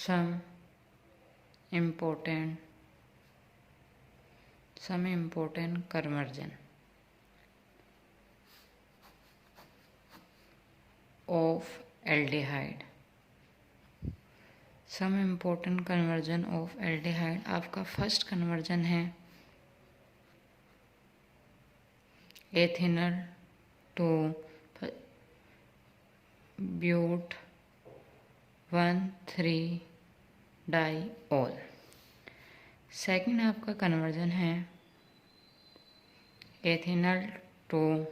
some important conversion of aldehyde. Some important conversion of aldehyde. आपका first conversion है ethanal to but 1,3-डाइऑल. Second आपका conversion है ethanal to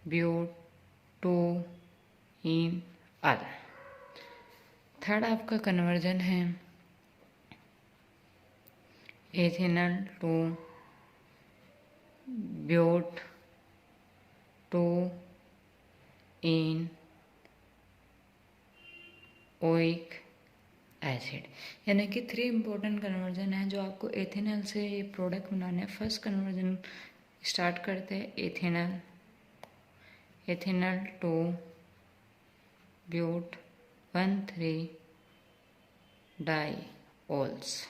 but 2-ईन-अल. Third आपका कन्वर्जन है एथेनल टू ब्यूट 2-इन-ओइक एसिड. यानी कि 3 इम्पोर्टेंट कन्वर्जन है जो आपको एथेनल से ये प्रोडक्ट बनाने हैं. फर्स्ट कन्वर्जन स्टार्ट करते हैं एथेनल टू ब्यूट 1,3-डाइऑल्स.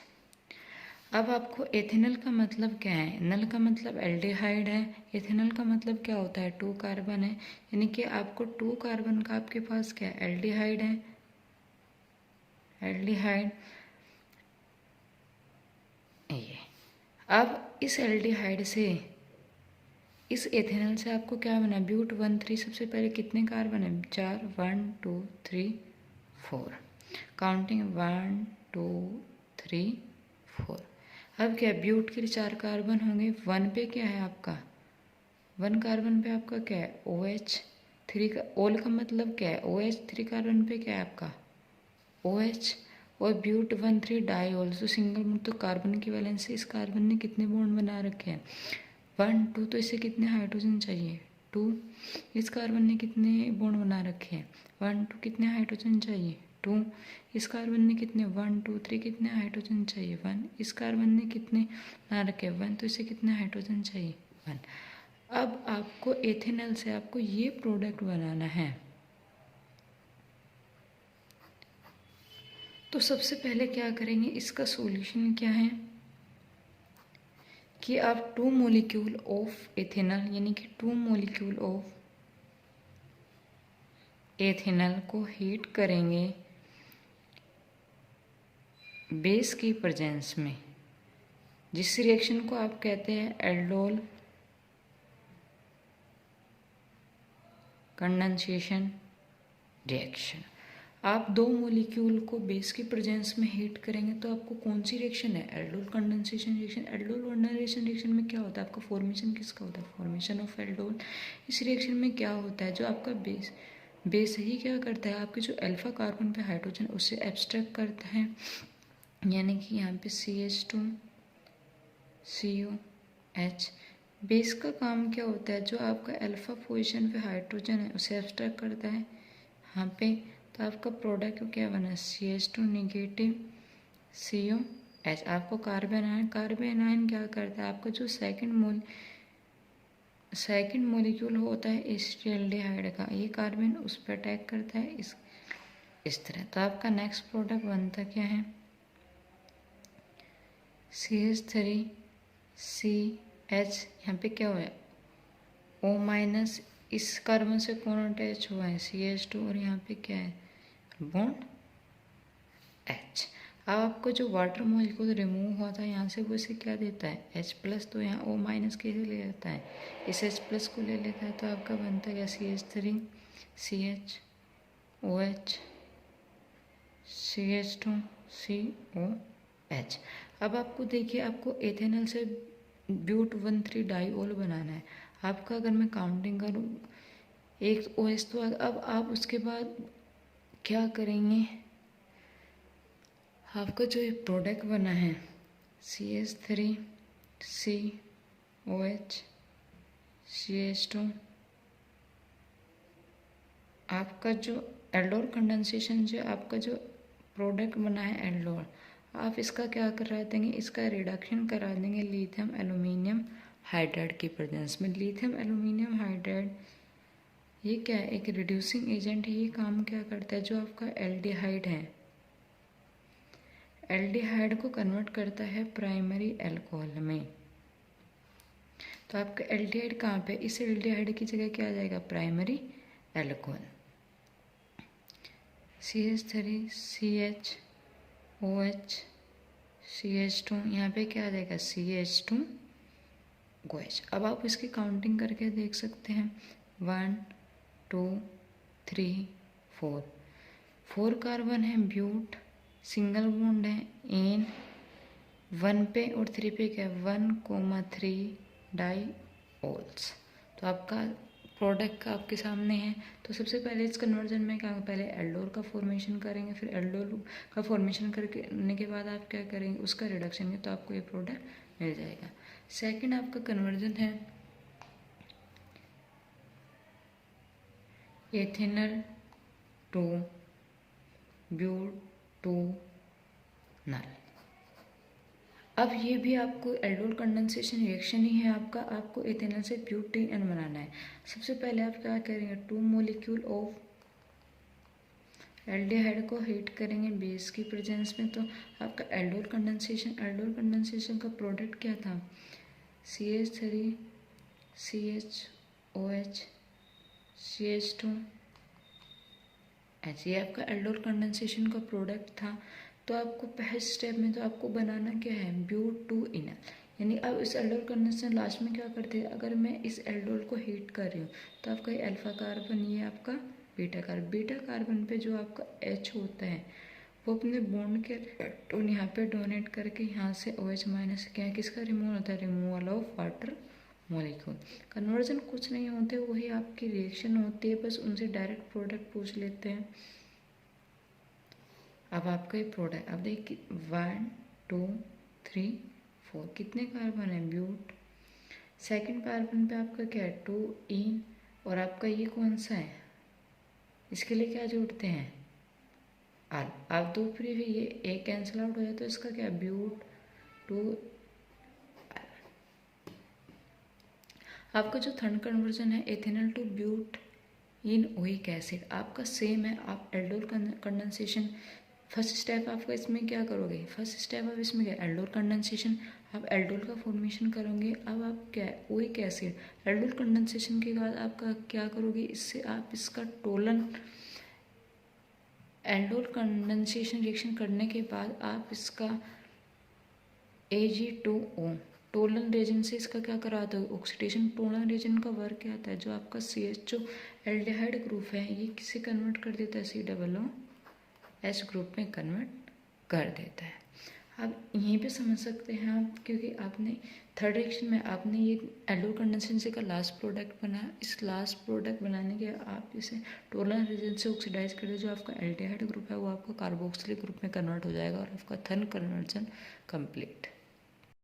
अब आपको एथेनल का मतलब क्या है? नल का मतलब एल्डिहाइड है. एथेनल का मतलब क्या होता है? 2 कार्बन है. यानी कि आपको 2 कार्बन का आपके पास क्या है? एल्डिहाइड है. एल्डिहाइड ये. अब इस एल्डिहाइड से इस एथेनल से आपको क्या बना? ब्यूट 1,3. सबसे पहले कितने कार्बन है? 4. 1 2 3 4. काउंटिंग 1 2 3 4. अब क्या ब्यूट के 4 कार्बन होंगे. 1 पे क्या है आपका? 1 कार्बन पे आपका क्या है? OH. 3 का ओल का मतलब क्या है? OH. 3 कार्बन पे क्या है आपका? OH. और ब्यूट 1,3-डाइऑल. तो सिंगल तो कार्बन की वैलेंस से इस कार्बन ने कितने बॉन्ड बना रखे हैं? 1 2. तो इसे कितने हाइड्रोजन चाहिए? 2. इस कार्बन ने कितने बॉन्ड बना रखे हैं? 1 2. कितने हाइड्रोजन चाहिए? 2. इस कार्बन ने कितने? 1 2 3. कितने हाइड्रोजन चाहिए? 1. इस कार्बन ने कितने बना रखे हैं? 1. तो इसे कितने हाइड्रोजन चाहिए? 1. अब आपको एथेनल से आपको ये प्रोडक्ट बनाना है. तो सबसे पहले क्या करेंगे? इसका सॉल्यूशन क्या है कि आप 2 मॉलिक्यूल ऑफ एथेनल यानी कि 2 मॉलिक्यूल ऑफ एथेनल को हीट करेंगे बेस की प्रेजेंस में, जिस रिएक्शन को आप कहते हैं एल्डोल कंडेंसेशन रिएक्शन. आप 2 मॉलिक्यूल को बेस की प्रेजेंस में हीट करेंगे तो आपको कौन सी रिएक्शन है? Aldol condensation reaction. Aldol condensation reaction में क्या होता है? आपका फॉर्मेशन किसका होता है? Formation of aldol. इस रिएक्शन में क्या होता है? जो आपका बेस ही क्या करता है? आपके जो अल्फा कार्बन पे हाइड्रोजन उससे एब्स्ट्रैक्ट करता है. यानी कि यहाँ पे CH2COH. बेस का काम क्या होता है? जो आपका अल्फा पोजीशन पे हाइड्रोजन है उसे एब्स्ट्रैक्ट करता है यहाँ पे. तो आपका प्रोडक्ट क्या बना? CH2 negative COH. आपको कार्बन आयन क्या करता है? आपका जो सेकंड मॉलिक्यूल होता है एसिटाल्डिहाइड का, ये कार्बन उस पर अटैक करता है इस तरह. तो आपका नेक्स्ट प्रोडक्ट बनता क्या है? CH3CH. यहाँ पे क्या हुआ है? O-. इस कार्बन से कौन अटैच हुआ है? CH2. और यहाँ पे क्या है? Bond H. अब आपको जो वाटर मॉलिक्यूल रिमूव हुआ था यहाँ से वो इसे क्या देता है? H+. तो यहाँ O- कैसे ले जाता है? इस H+ को ले लेता है. तो आपका बनता है CH3CHOH CH2COH. अब आपको देखिए, आपको एथेनल से ब्यूट 1,3-डाइऑल बनाना है. आपका अगर मैं काउंटिंग करूँ 1 OH. तो अब आप उसके बाद क्या करेंगे? आपका जो ये प्रोडक्ट बना है CH3COH CH2, आपका जो एल्डोल कंडेंसेशन जो आपका जो प्रोडक्ट बना है एल्डोल, आप इसका क्या करा देंगे? इसका रिडक्शन करा देंगे लिथियम एल्यूमिनियम हाइड्राइड की प्रेजेंस में. लिथियम एल्यूमिनियम हाइड्राइड ये क्या है? एक रिड्यूसिंग एजेंट है. ये काम क्या करता है? जो आपका एल्डिहाइड है एल्डिहाइड को कन्वर्ट करता है प्राइमरी अल्कोहल में। तो आपका एल्डिहाइड कहाँ पे, इस एल्डिहाइड की जगह क्या आ जाएगा, primary alcohol. CH3 CHOH CH2, यहाँ पे क्या आ जाएगा, CH2OH। अब आप इसकी काउंटिंग करके देख सकते हैं, 1 2 3 4, 4 कार्बन है ब्यूट, सिंगल बॉन्ड है इन, 1 पे और 3 पे क्या है, 1,3 डाईओल्स। तो आपका प्रोडक्ट का आपके सामने है। तो सबसे पहले इस कन्वर्जन में क्या, पहले एल्डोल का फॉर्मेशन करेंगे, फिर एल्डोल का फॉर्मेशन करने के बाद आप क्या करेंगे, उसका रिडक्शन है, तो आपको ये प्रोडक्ट मिल जाएगा। सेकंड आपका कन्वर्जन है एथेनल टू ब्यूटेनॉल। अब ये भी आपको एल्डोल कंडेंसेशन रिएक्शन ही है आपका, आपको एथेनॉल से ब्यूटेन बनाना है। सबसे पहले आप क्या करेंगे, 2 मोलिक्यूल ऑफ एल्डिहाइड को हीट करेंगे बेस की प्रेजेंस में, तो आपका एल्डोल कंडेंसेशन का प्रोडक्ट क्या था, CH3 CHOH CH2H, ये आपका एल्डोल कंडेंसेशन का प्रोडक्ट था। तो आपको पहले स्टेप में तो आपको बनाना क्या है, ब्यूटेनॉल। यानी अब इस एल्डोल कंडेंसेशन लास्ट में क्या करते हैं, अगर मैं इस एल्डोल को हीट कर रही हूँ तो आपका ये अल्फा कार्बन, ये आपका बीटा कार्बन पे जो आपका H होता है वो अपने बॉन्ड के इलेक्ट्रॉन यहाँ पे डोनेट करके यहाँ से OH माइनस क्या है, किसका रिमूवल होता है, removal of water molecule. Conversion कुछ नहीं होते, वही आपकी रिएक्शन होती है, बस उनसे डायरेक्ट प्रोडक्ट पूछ लेते हैं। अब आपका ये प्रोडक्ट, अब देखिए 1 2 3 4 कितने कार्बन है, ब्यूट। सेकंड कार्बन पे आपका क्या है, 2 इन, और आपका ये कौन सा है, इसके लिए क्या जोड़ते हैं, आल। आप 2 फ्री भी, ये एक कैंसिल आउट हो जाए तो इसका क्या, ब्यूट 2। आपका जो थर्ड कन्वर्जन है ethanol to but enoic acid, आपका सेम है। आप एल्डोल कंडेंसेशन फर्स्ट स्टेप आपका इसमें क्या करोगे, फर्स्ट स्टेप आप इसमें क्या, एल्डोल कंडेंसेशन, आप एल्डोल का फॉर्मेशन करोगे। अब आप क्या है, ओइक एसिड, एल्डोल कंडेंसेशन के बाद आपका क्या करोगे, इससे आप इसका टोलन, एल्डोल कंडेंसेशन रिएक्शन करने के बाद आप इसका Ag2O टोलन रीजन से इसका क्या कराते हो, ऑक्सीडेशन। टोलन रीजन का वर्क क्या आता है, जो आपका CH एल्डिहाइड ग्रुप है ये किसे कन्वर्ट कर देता है, COOH ग्रुप में कन्वर्ट कर देता है। आप यहीं पे समझ सकते हैं आप, क्योंकि आपने थर्ड रिएक्शन में आपने ये एल्डोल कंडेंसेशन का लास्ट प्रोडक्ट बनाया, इस लास्ट प्रोडक्ट बनाने के आप इसे टोलन रीजन से ऑक्सीडाइज कर दे, जो आपका एल्डिहाइड ग्रुप है वो आपका कार्बोक्सिलिक ग्रुप में कन्वर्ट हो जाएगा और आपका थर्ड कन्वर्जन कंप्लीट।